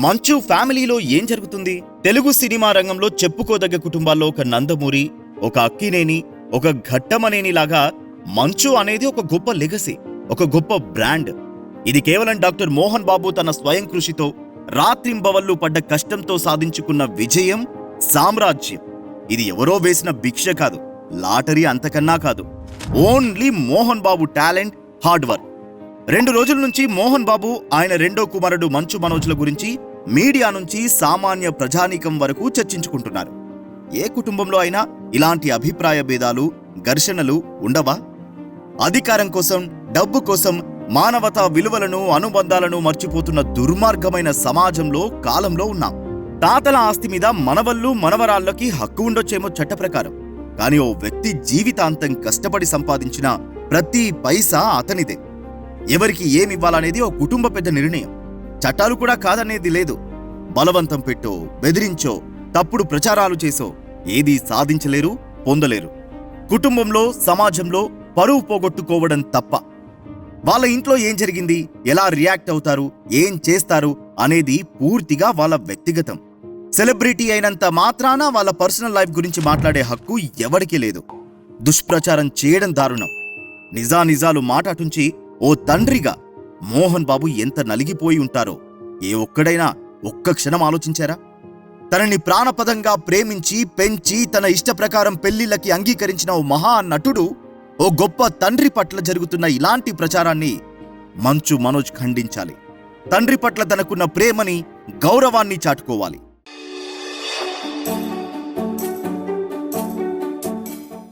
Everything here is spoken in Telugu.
మంచు ఫ్యామిలీలో ఏం జరుగుతుంది? తెలుగు సినిమా రంగంలో చెప్పుకోదగ్గ కుటుంబాల్లో ఒక నందమూరి, ఒక అక్కినేని, ఒక ఘట్టమనేని లాగా మంచు అనేది ఒక గొప్ప లెగసీ, ఒక గొప్ప బ్రాండ్. ఇది కేవలం డాక్టర్ మోహన్ బాబు తన స్వయం కృషితో రాత్రింబవళ్లు పడ్డ కష్టంతో సాధించుకున్న విజయం, సామ్రాజ్యం. ఇది ఎవరో వేసిన భిక్ష కాదు, లాటరీ అంతకన్నా కాదు. Only Mohan Babu talent, hard work. 2 రోజుల నుంచి మోహన్ బాబు, ఆయన రెండో కుమారుడు మంచు మనోజ్ల గురించి మీడియా నుంచి సామాన్య ప్రజానీకం వరకు చర్చించుకుంటున్నారు. ఏ కుటుంబంలో అయినా ఇలాంటి అభిప్రాయ భేదాలు, ఘర్షణలు ఉండవా? అధికారం కోసం, డబ్బు కోసం మానవతా విలువలను, అనుబంధాలను మర్చిపోతున్న దుర్మార్గమైన సమాజంలో, కాలంలో ఉన్నాం. తాతల ఆస్తి మీద మనవళ్ళు, మనవరాళ్లకి హక్కు ఉండొచ్చేమో చట్ట ప్రకారం. కానీ ఓ వ్యక్తి జీవితాంతం కష్టపడి సంపాదించిన ప్రతి పైసా అతనిదే. ఎవరికి ఏమివ్వాలనేది ఓ కుటుంబ పెద్ద నిర్ణయం. చట్టాలు కూడా కాదనేది లేదు. బలవంతం పెట్టో, బెదిరించో, తప్పుడు ప్రచారాలు చేసో ఏదీ సాధించలేరు, పొందలేరు. కుటుంబంలో, సమాజంలో పరువు పోగొట్టుకోవడం తప్ప. వాళ్ళ ఇంట్లో ఏం జరిగింది, ఎలా రియాక్ట్ అవుతారు, ఏం చేస్తారు అనేది పూర్తిగా వాళ్ళ వ్యక్తిగతం. సెలబ్రిటీ అయినంత మాత్రాన వాళ్ళ పర్సనల్ లైఫ్ గురించి మాట్లాడే హక్కు ఎవరికీ లేదు. దుష్ప్రచారం చేయడం దారుణం. నిజానిజాలు మాటాటుంచి ఓ తండ్రిగా మోహన్ బాబు ఎంత నలిగిపోయి ఉంటారో ఏ ఒక్కడైనా ఒక్క క్షణం ఆలోచించారా? తనని ప్రాణపదంగా ప్రేమించి, పెంచి, తన ఇష్ట ప్రకారం పెళ్లిళ్ళకి అంగీకరించిన ఓ మహా నటుడు, ఓ గొప్ప తండ్రి పట్ల జరుగుతున్న ఇలాంటి ప్రచారాన్ని మంచు మనోజ్ ఖండించాలి. తండ్రి పట్ల తనకున్న ప్రేమని, గౌరవాన్ని చాటుకోవాలి.